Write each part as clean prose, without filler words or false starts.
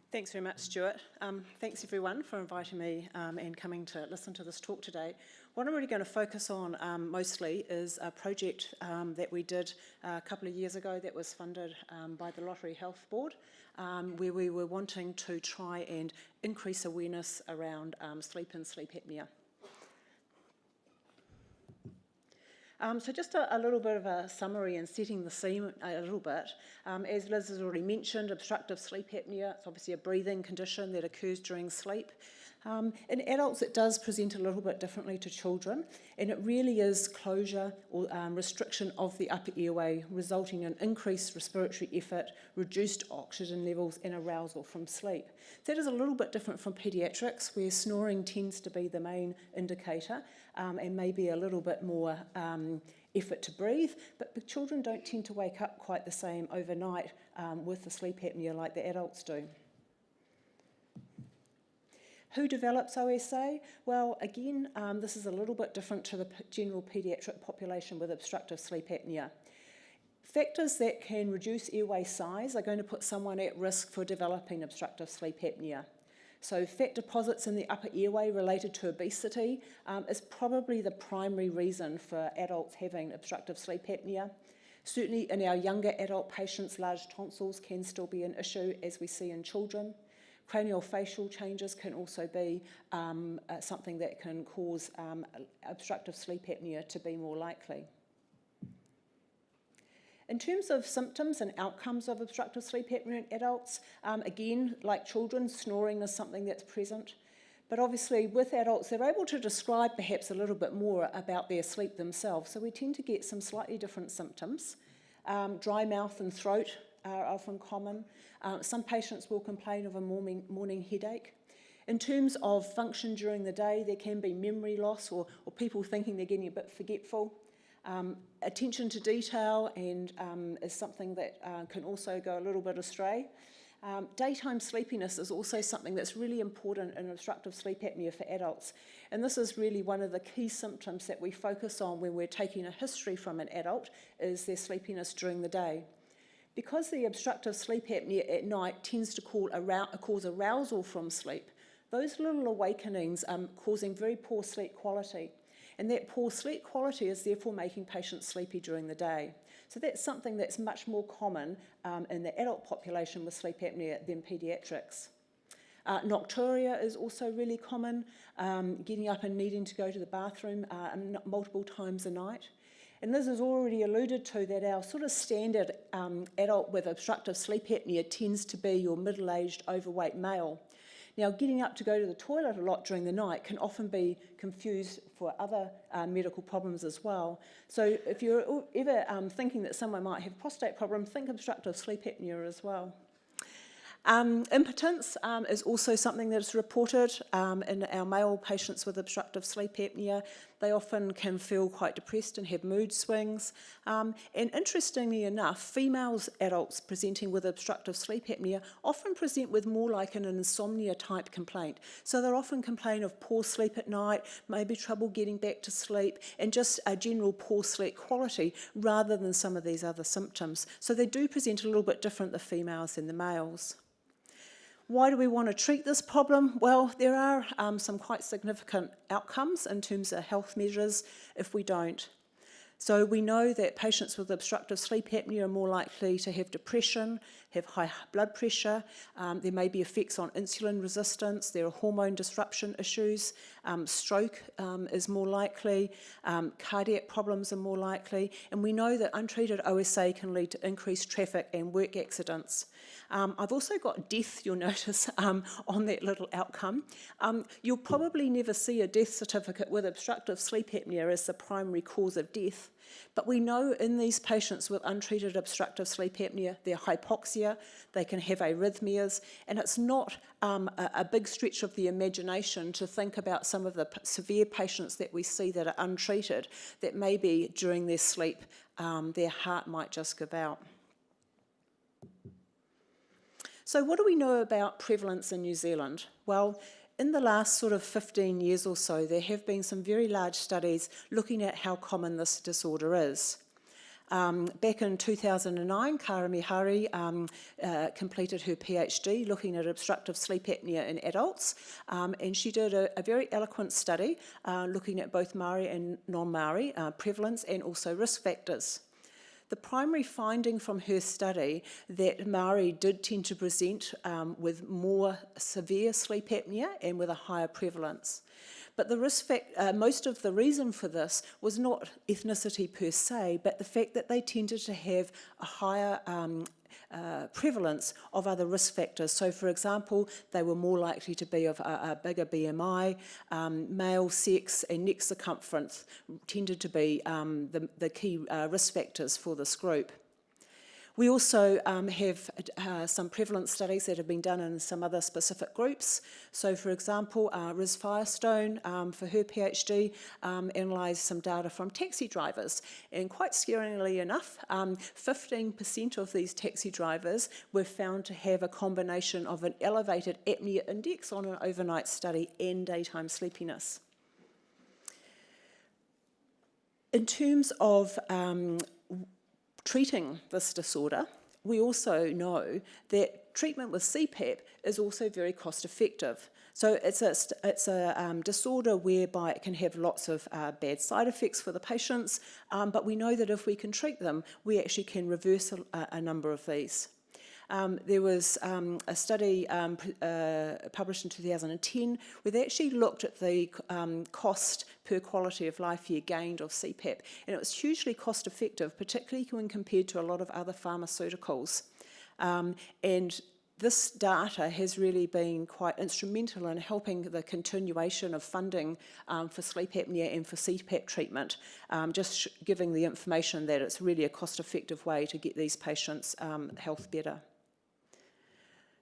Thanks very much, Stuart. Thanks everyone for inviting me and coming to listen to this talk today. What I'm really going to focus on mostly is a project that we did a couple of years ago that was funded by the Lottery Health Board, where we were wanting to try and increase awareness around sleep and sleep apnea. So just a little bit of a summary and setting the scene a little bit. As Liz has already mentioned, obstructive sleep apnea, it's obviously a breathing condition that occurs during sleep. In adults, it does present a little bit differently to children, and it really is closure or restriction of the upper airway, resulting in increased respiratory effort, reduced oxygen levels, and arousal from sleep. That is a little bit different from paediatrics, where snoring tends to be the main indicator, and maybe a little bit more effort to breathe, but children don't tend to wake up quite the same overnight with the sleep apnea like the adults do. Who develops OSA? Well, again, this is a little bit different to the general paediatric population with obstructive sleep apnea. Factors that can reduce airway size are going to put someone at risk for developing obstructive sleep apnea. So fat deposits in the upper airway related to obesity is probably the primary reason for adults having obstructive sleep apnea. Certainly in our younger adult patients, large tonsils can still be an issue, as we see in children. Craniofacial changes can also be something that can cause obstructive sleep apnea to be more likely. In terms of symptoms and outcomes of obstructive sleep apnea in adults, again, like children, snoring is something that's present. But obviously with adults, they're able to describe perhaps a little bit more about their sleep themselves. So we tend to get some slightly different symptoms. Dry mouth and throat are often common. Some patients will complain of a morning headache. In terms of function during the day, there can be memory loss or people thinking they're getting a bit forgetful. Attention to detail is something that can also go a little bit astray. Daytime sleepiness is also something that's really important in obstructive sleep apnea for adults. And this is really one of the key symptoms that we focus on when we're taking a history from an adult, is their sleepiness during the day. Because the obstructive sleep apnea at night tends to cause arousal from sleep, those little awakenings are causing very poor sleep quality. And that poor sleep quality is therefore making patients sleepy during the day. So that's something that's much more common in the adult population with sleep apnea than paediatrics. Nocturia is also really common, getting up and needing to go to the bathroom multiple times a night. And Liz has already alluded to that our sort of standard adult with obstructive sleep apnea tends to be your middle-aged, overweight male. Now, getting up to go to the toilet a lot during the night can often be confused for other medical problems as well. So if you're ever thinking that someone might have a prostate problem, think obstructive sleep apnea as well. Impotence is also something that is reported in our male patients with obstructive sleep apnea. They often can feel quite depressed and have mood swings. And interestingly enough, females adults presenting with obstructive sleep apnea often present with more like an insomnia type complaint. So they'll often complain of poor sleep at night, maybe trouble getting back to sleep, and just a general poor sleep quality rather than some of these other symptoms. So they do present a little bit different, the females than the males. Why do we want to treat this problem? Well, there are some quite significant outcomes in terms of health measures if we don't. So we know that patients with obstructive sleep apnea are more likely to have depression, have high blood pressure, there may be effects on insulin resistance, there are hormone disruption issues, stroke is more likely, cardiac problems are more likely, and we know that untreated OSA can lead to increased traffic and work accidents. I've also got death, you'll notice, on that little outcome. You'll probably never see a death certificate with obstructive sleep apnea as the primary cause of death, but we know in these patients with untreated obstructive sleep apnea, they're hypoxia, they can have arrhythmias, and it's not a big stretch of the imagination to think about some of the severe patients that we see that are untreated, that maybe during their sleep, their heart might just give out. So what do we know about prevalence in New Zealand? Well, in the last sort of 15 years or so, there have been some very large studies looking at how common this disorder is. Back in 2009, Kara Mihari completed her PhD looking at obstructive sleep apnea in adults, and she did a very eloquent study looking at both Māori and non-Māori prevalence and also risk factors. The primary finding from her study that Māori did tend to present with more severe sleep apnea and with a higher prevalence. But the most of the reason for this was not ethnicity per se, but the fact that they tended to have a higher prevalence of other risk factors. So, for example, they were more likely to be of a bigger BMI, male sex and neck circumference tended to be the key risk factors for this group. We also have some prevalence studies that have been done in some other specific groups. So, for example, Riz Firestone, for her PhD, analysed some data from taxi drivers. And quite scarily enough, 15% of these taxi drivers were found to have a combination of an elevated apnea index on an overnight study and daytime sleepiness. In terms of treating this disorder, we also know that treatment with CPAP is also very cost effective. So it's a disorder whereby it can have lots of bad side effects for the patients, but we know that if we can treat them, we actually can reverse a number of these. There was a study published in 2010 where they actually looked at the cost per quality of life year gained of CPAP, and it was hugely cost effective, particularly when compared to a lot of other pharmaceuticals. And this data has really been quite instrumental in helping the continuation of funding for sleep apnea and for CPAP treatment, just giving the information that it's really a cost-effective way to get these patients' health better.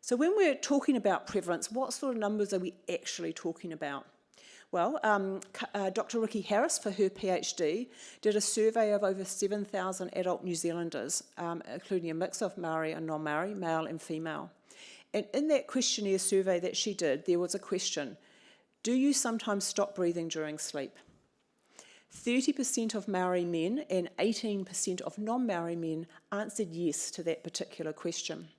So when we're talking about prevalence, what sort of numbers are we actually talking about? Well, Dr. Ricky Harris, for her PhD, did a survey of over 7,000 adult New Zealanders, including a mix of Māori and non-Māori, male and female. And in that questionnaire survey that she did, there was a question: do you sometimes stop breathing during sleep? 30% of Māori men and 18% of non-Māori men answered yes to that particular question.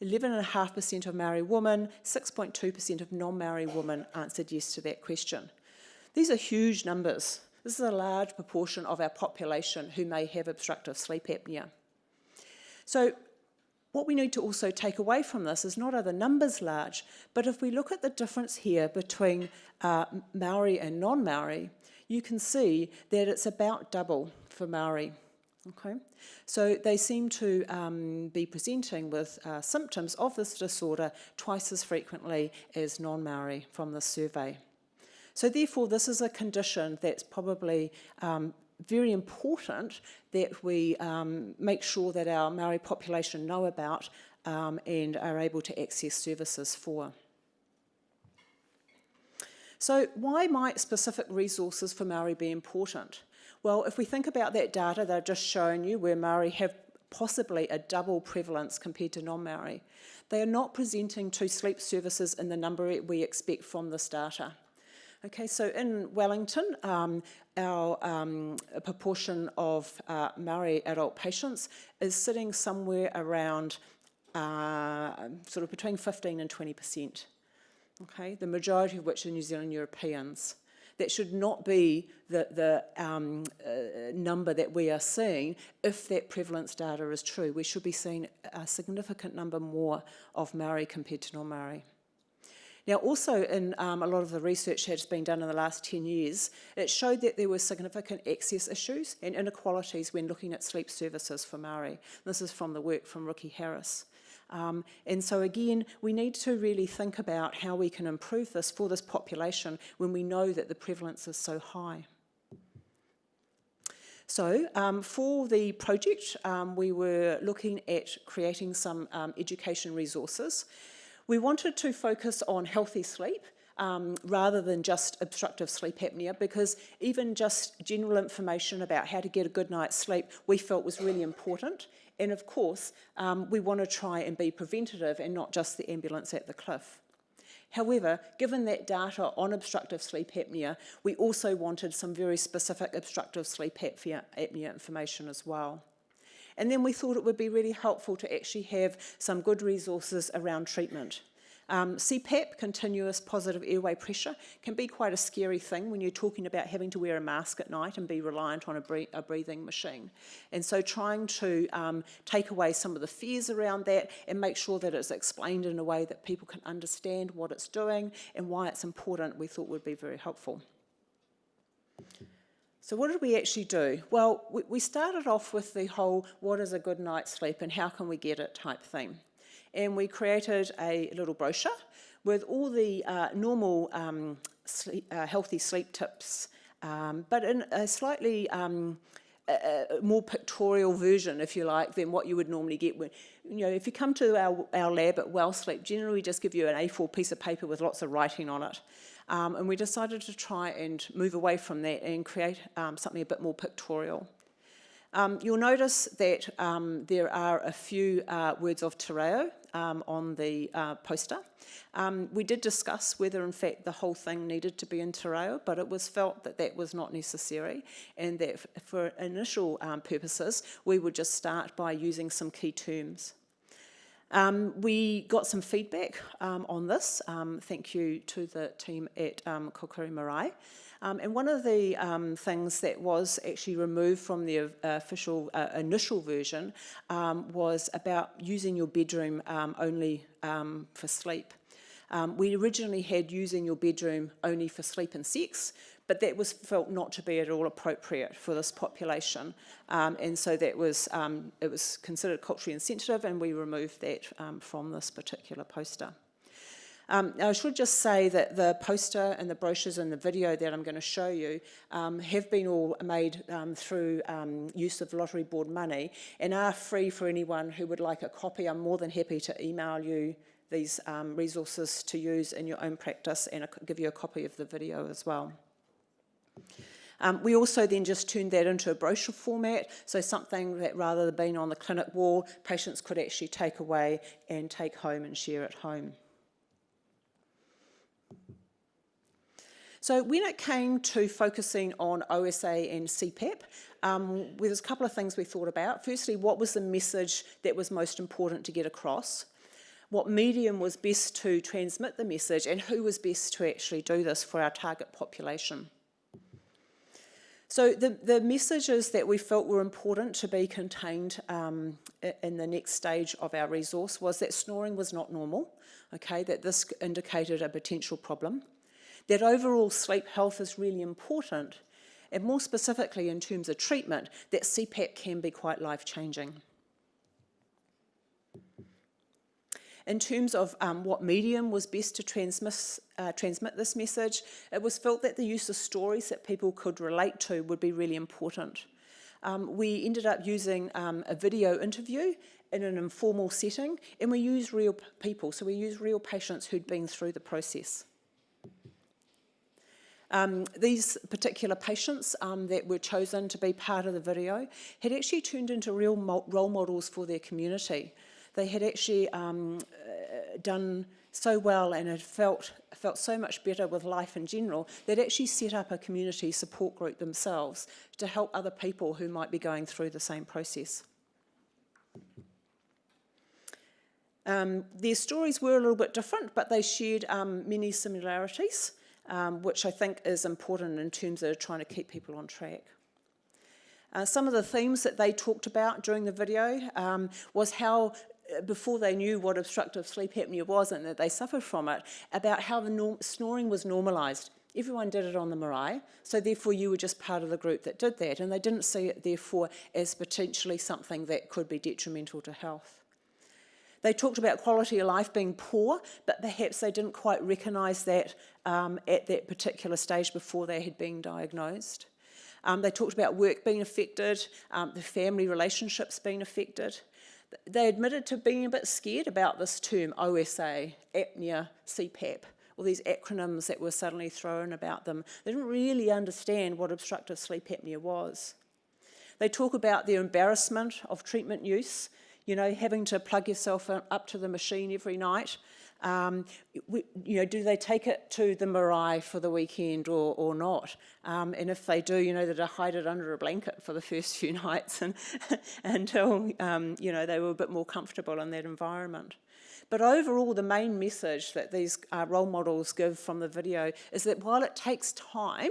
11.5% of Māori women, 6.2% of non-Māori women answered yes to that question. These are huge numbers. This is a large proportion of our population who may have obstructive sleep apnea. So what we need to also take away from this is not are the numbers large, but if we look at the difference here between Māori and non-Māori, you can see that it's about double for Māori. Okay, so they seem to be presenting with symptoms of this disorder twice as frequently as non-Māori from this survey. So therefore, this is a condition that's probably very important that we make sure that our Māori population know about and are able to access services for. So why might specific resources for Māori be important? Well, if we think about that data that I've just shown you, where Māori have possibly a double prevalence compared to non-Māori, they are not presenting to sleep services in the number we expect from this data. Okay, so in Wellington, our proportion of Māori adult patients is sitting somewhere around sort of between 15 and 20%. Okay, the majority of which are New Zealand Europeans. That should not be the number that we are seeing if that prevalence data is true. We should be seeing a significant number more of Māori compared to non-Māori. Now, also in a lot of the research that's been done in the last 10 years, it showed that there were significant access issues and inequalities when looking at sleep services for Māori. This is from the work from Ricky Harris. And so again, we need to really think about how we can improve this for this population when we know that the prevalence is so high. So for the project, we were looking at creating some education resources. We wanted to focus on healthy sleep rather than just obstructive sleep apnea, because even just general information about how to get a good night's sleep we felt was really important. And of course, we want to try and be preventative and not just the ambulance at the cliff. However, given that data on obstructive sleep apnea, we also wanted some very specific obstructive sleep apnea information as well. And then we thought it would be really helpful to actually have some good resources around treatment. CPAP, continuous positive airway pressure, can be quite a scary thing when you're talking about having to wear a mask at night and be reliant on a breathing machine. And so trying to take away some of the fears around that and make sure that it's explained in a way that people can understand what it's doing and why it's important, we thought would be very helpful. So what did we actually do? Well, we started off with the whole what is a good night's sleep and how can we get it type theme. And we created a little brochure with all the normal healthy sleep tips, but in a slightly more pictorial version, if you like, than what you would normally get. When, if you come to our lab at WellSleep, generally we just give you an A4 piece of paper with lots of writing on it. And we decided to try and move away from that and create something a bit more pictorial. You'll notice that there are a few words of te reo on the poster. We did discuss whether in fact the whole thing needed to be in te reo, but it was felt that that was not necessary and that for initial purposes we would just start by using some key terms. We got some feedback on this. Thank you to the team at Kokiri Marae. And one of the things that was actually removed from the official initial version was about using your bedroom only for sleep. We originally had using your bedroom only for sleep and sex, but that was felt not to be at all appropriate for this population. And so that was, it was considered culturally insensitive, and we removed that from this particular poster. I should just say that the poster and the brochures and the video that I'm going to show you have been all made through use of lottery board money and are free for anyone who would like a copy. I'm more than happy to email you these resources to use in your own practice and give you a copy of the video as well. We also then just turned that into a brochure format, so something that rather than being on the clinic wall, patients could actually take away and take home and share at home. So when it came to focusing on OSA and CPAP, there's a couple of things we thought about. Firstly, what was the message that was most important to get across? What medium was best to transmit the message, and who was best to actually do this for our target population? So the messages that we felt were important to be contained in the next stage of our resource was that snoring was not normal, okay, that this indicated a potential problem, that overall sleep health is really important, and more specifically in terms of treatment, that CPAP can be quite life-changing. In terms of what medium was best to transmit this message, it was felt that the use of stories that people could relate to would be really important. We ended up using a video interview in an informal setting, and we used real people, so we used real patients who'd been through the process. These particular patients that were chosen to be part of the video had actually turned into real role models for their community. They had actually done so well and had felt so much better with life in general, they'd actually set up a community support group themselves to help other people who might be going through the same process. Their stories were a little bit different, but they shared many similarities, which I think is important in terms of trying to keep people on track. Some of the themes that they talked about during the video was how, before they knew what obstructive sleep apnea was and that they suffered from it, about how the snoring was normalised. Everyone did it on the marae, so therefore you were just part of the group that did that, and they didn't see it therefore as potentially something that could be detrimental to health. They talked about quality of life being poor, but perhaps they didn't quite recognise that at that particular stage before they had been diagnosed. They talked about work being affected, the family relationships being affected. They admitted to being a bit scared about this term, OSA, apnea, CPAP, all these acronyms that were suddenly thrown about them. They didn't really understand what obstructive sleep apnea was. They talk about their embarrassment of treatment use. you know, having to plug yourself up to the machine every night. You know, do they take it to the marae for the weekend or not? And if they do, you know, that they hide it under a blanket for the first few nights and until, you know, they were a bit more comfortable in that environment. But overall, the main message that these role models give from the video is that while it takes time,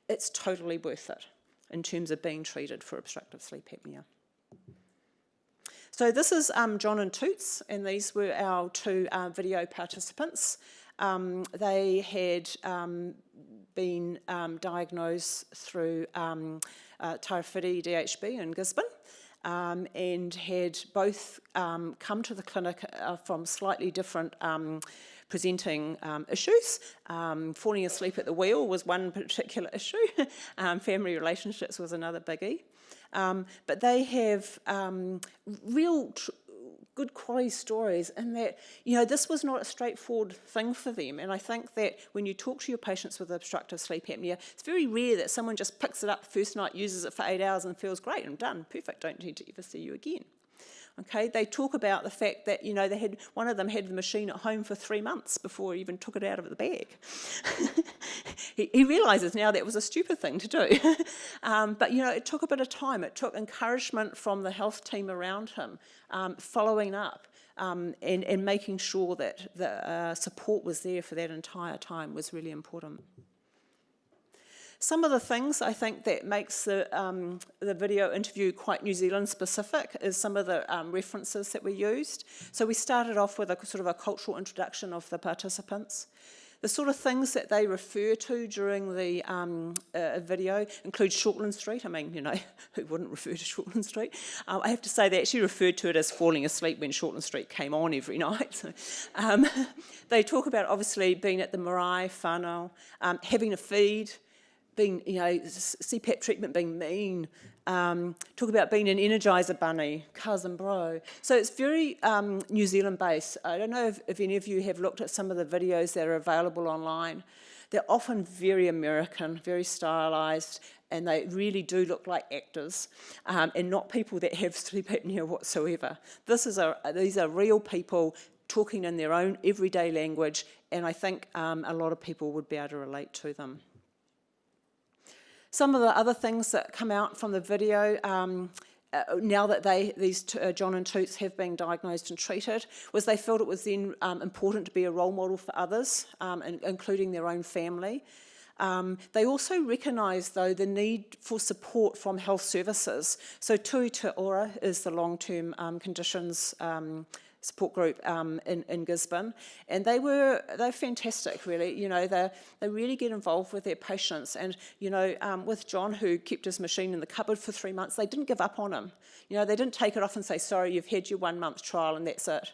it's totally worth it in terms of being treated for obstructive sleep apnea. So this is John and Toots, and these were our two video participants. They had been diagnosed through Tawhiri DHB in Gisborne, and had both come to the clinic from slightly different presenting issues. Falling asleep at the wheel was one particular issue. Family relationships was another biggie. But they have real good quality stories, and that, you know, this was not a straightforward thing for them. And I think that when you talk to your patients with obstructive sleep apnea, it's very rare that someone just picks it up the first night, uses it for 8 hours and feels great, I'm done, perfect, don't need to ever see you again. Okay, they talk about the fact that, you know, they had, one of them had the machine at home for 3 months before he even took it out of the bag. He realises now that was a stupid thing to do. But, you know, it took a bit of time. It took encouragement from the health team around him, following up and making sure that the support was there for that entire time was really important. Some of the things I think that makes the video interview quite New Zealand specific is some of the references that we used. So we started off with a sort of a cultural introduction of the participants. The sort of things that they refer to during the video include Shortland Street. I mean, you know, who wouldn't refer to Shortland Street? I have to say they actually referred to it as falling asleep when Shortland Street came on every night. So, they talk about obviously being at the marae, whānau, having a feed, being, you know, CPAP treatment being mean, talk about being an Energizer bunny, cousin bro. So it's very New Zealand based. I don't know if any of you have looked at some of the videos that are available online. They're often very American, very stylised, and they really do look like actors and not people that have sleep apnea whatsoever. These are real people talking in their own everyday language, and I think a lot of people would be able to relate to them. Some of the other things that come out from the video, now that these John and Toots have been diagnosed and treated, was they felt it was then important to be a role model for others, including their own family. They also recognised, though, the need for support from health services. So Tui Te Ora is the long-term conditions support group in Gisborne, and they're fantastic, really. You know, they really get involved with their patients, and you know, with John, who kept his machine in the cupboard for 3 months, they didn't give up on him. You know, they didn't take it off and say, sorry, you've had your 1 month trial and that's it.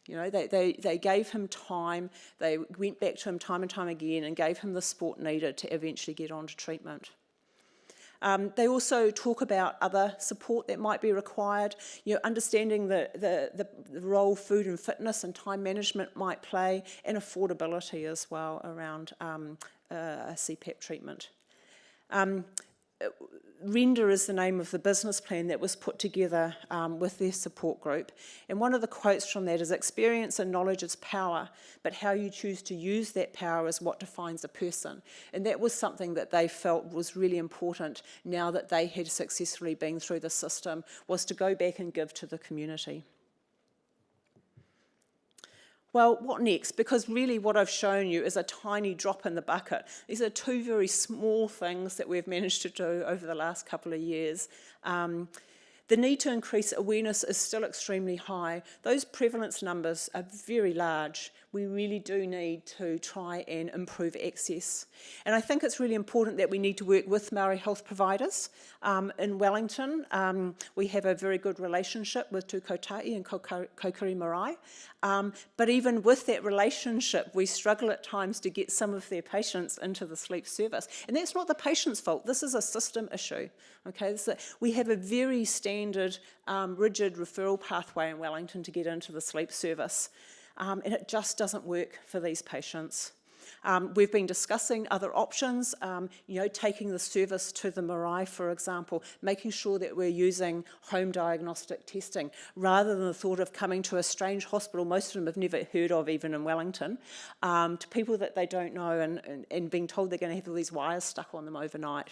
You know, they gave him time, they went back to him time and time again and gave him the support needed to eventually get on to treatment. They also talk about other support that might be required, you know, understanding the role food and fitness and time management might play, and affordability as well around a CPAP treatment. Render is the name of the business plan that was put together with their support group. And one of the quotes from that is, experience and knowledge is power, but how you choose to use that power is what defines a person. And that was something that they felt was really important now that they had successfully been through the system, was to go back and give to the community. Well, what next? Because really what I've shown you is a tiny drop in the bucket. These are two very small things that we've managed to do over the last couple of years. The need to increase awareness is still extremely high. Those prevalence numbers are very large. We really do need to try and improve access. And I think it's really important that we need to work with Māori health providers. In Wellington, we have a very good relationship with Tukotahi and Kokiri Marae. But even with that relationship, we struggle at times to get some of their patients into the sleep service. And that's not the patient's fault. This is a system issue. Okay, so we have a very standard, rigid referral pathway in Wellington to get into the sleep service. And it just doesn't work for these patients. We've been discussing other options, taking the service to the marae, for example, making sure that we're using home diagnostic testing rather than the thought of coming to a strange hospital most of them have never heard of, even in Wellington, to people that they don't know and being told they're going to have all these wires stuck on them overnight.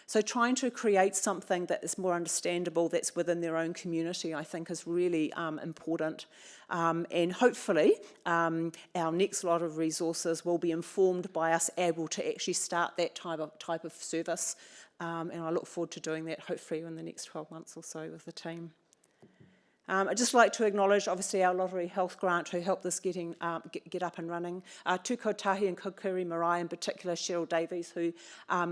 So trying to create something that is more understandable, that's within their own community, I think is really important. And hopefully our next lot of resources will be informed by us able to actually start that type of service. And I look forward to doing that hopefully in the next 12 months or so with the team. I'd just like to acknowledge, obviously, our Lottery Health Grant who helped this get up and running. Tū Kotahi and Kokiri Marae in particular, Cheryl Davies, who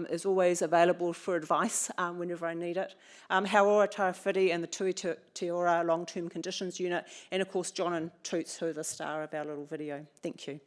is always available for advice whenever I need it. Hauora Tarawhiti and the Tui Te Ora Long-Term Conditions Unit, and of course John and Toots, who are the star of our little video. Thank you.